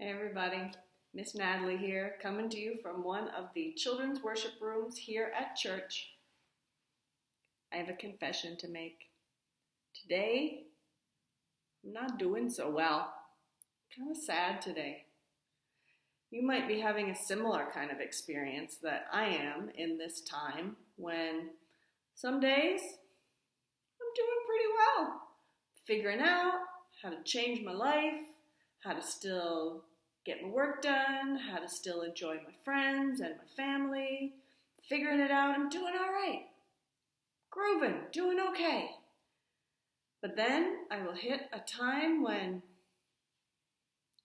Hey everybody, Miss Natalie here, coming to you from one of the children's worship rooms here at church. I have a confession to make. Today, I'm not doing so well. Kind of sad today. You might be having a similar kind of experience that I am in this time when some days I'm doing pretty well. Figuring out how to change my life, how to still get my work done, how to still enjoy my friends and my family, figuring it out and doing all right. Grooving, doing okay. But then I will hit a time when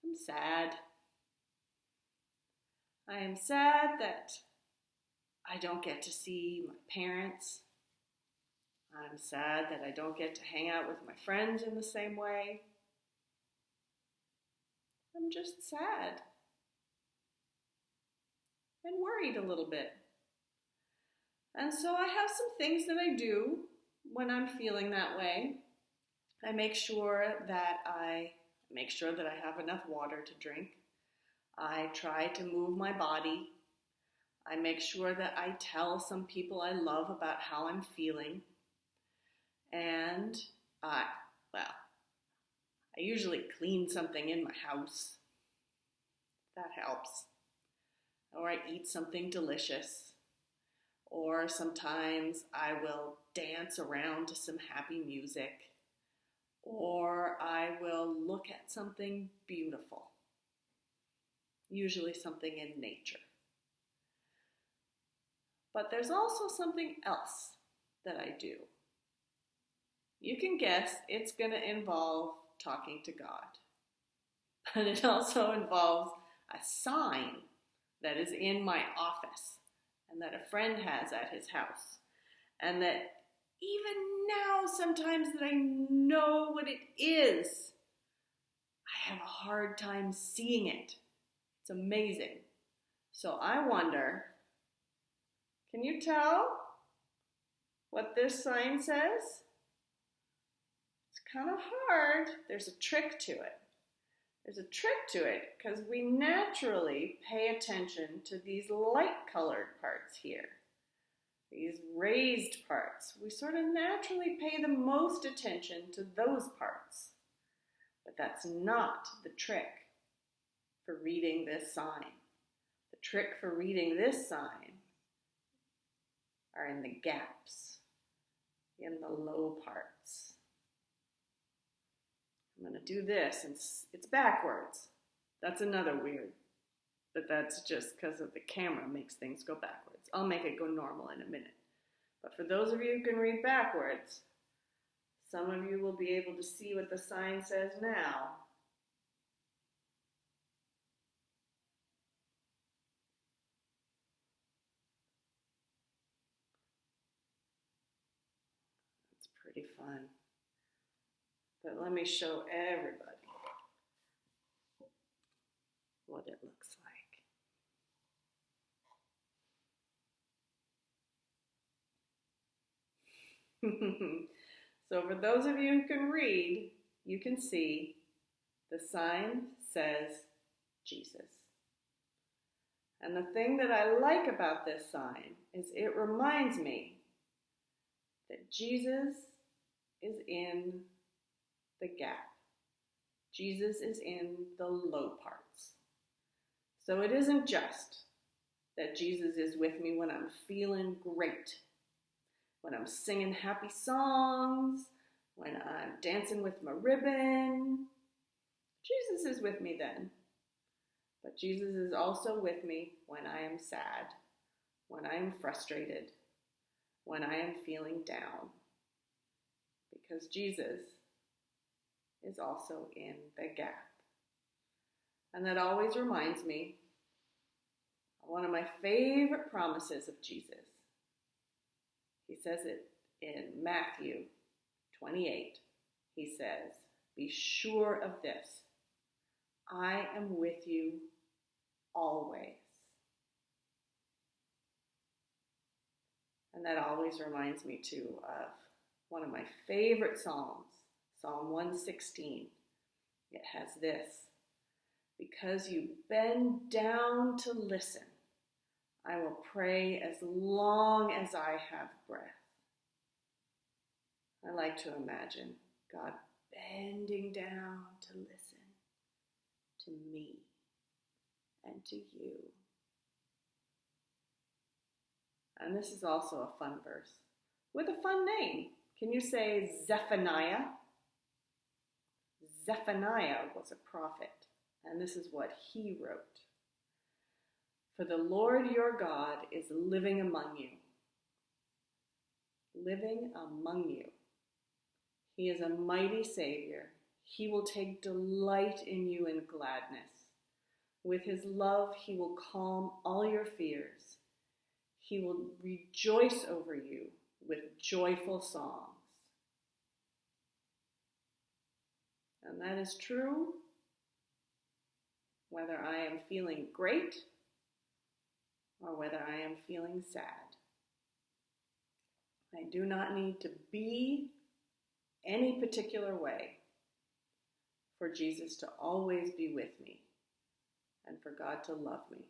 I'm sad. I am sad that I don't get to see my parents. I'm sad that I don't get to hang out with my friends in the same way. I'm just sad and worried a little bit. And so I have some things that I do when I'm feeling that way. I make sure that I have enough water to drink. I try to move my body. I make sure that I tell some people I love about how I'm feeling. And I usually clean something in my house. That helps. Or I eat something delicious. Or sometimes I will dance around to some happy music. Or I will look at something beautiful. Usually something in nature. But there's also something else that I do. You can guess it's going to involve talking to God. But it also involves a sign that is in my office and that a friend has at his house. And that even now, sometimes that I know what it is, I have a hard time seeing it. It's amazing. So I wonder, can you tell what this sign says? It's kind of hard. There's a trick to it. There's a trick to it because we naturally pay attention to these light-colored parts here. These raised parts. We sort of naturally pay the most attention to those parts. But that's not the trick for reading this sign. The trick for reading this sign are in the gaps, in the low parts. I'm going to do this, and it's backwards. That's another weird, but that's just because of the camera makes things go backwards. I'll make it go normal in a minute. But for those of you who can read backwards, some of you will be able to see what the sign says now. It's pretty fun. But let me show everybody what it looks like. So for those of you who can read, you can see the sign says Jesus. And the thing that I like about this sign is it reminds me that Jesus is in the gap. Jesus is in the low parts. So it isn't just that Jesus is with me when I'm feeling great, when I'm singing happy songs, when I'm dancing with my ribbon. Jesus is with me then. But Jesus is also with me when I am sad, when I am frustrated, when I am feeling down. Because Jesus is also in the gap. And that always reminds me of one of my favorite promises of Jesus. He says it in Matthew 28. He says, "Be sure of this, I am with you always." And that always reminds me too of one of my favorite Psalms, Psalm 116. It has this: Because you bend down to listen, I will pray as long as I have breath. I like to imagine God bending down to listen to me and to you. And this is also a fun verse with a fun name. Can you say Zephaniah? Zephaniah was a prophet, and this is what he wrote. For the Lord your God is living among you. Living among you. He is a mighty Savior. He will take delight in you in gladness. With his love, he will calm all your fears. He will rejoice over you with joyful songs. And that is true whether I am feeling great or whether I am feeling sad. I do not need to be any particular way for Jesus to always be with me and for God to love me.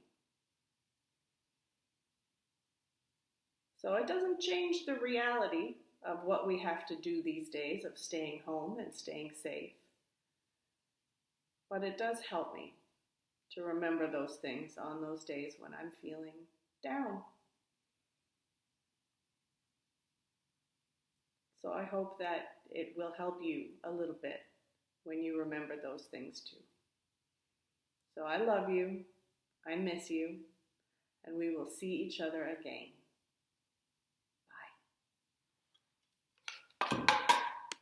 So it doesn't change the reality of what we have to do these days of staying home and staying safe. But it does help me to remember those things on those days when I'm feeling down. So I hope that it will help you a little bit when you remember those things too. So I love you, I miss you, and we will see each other again.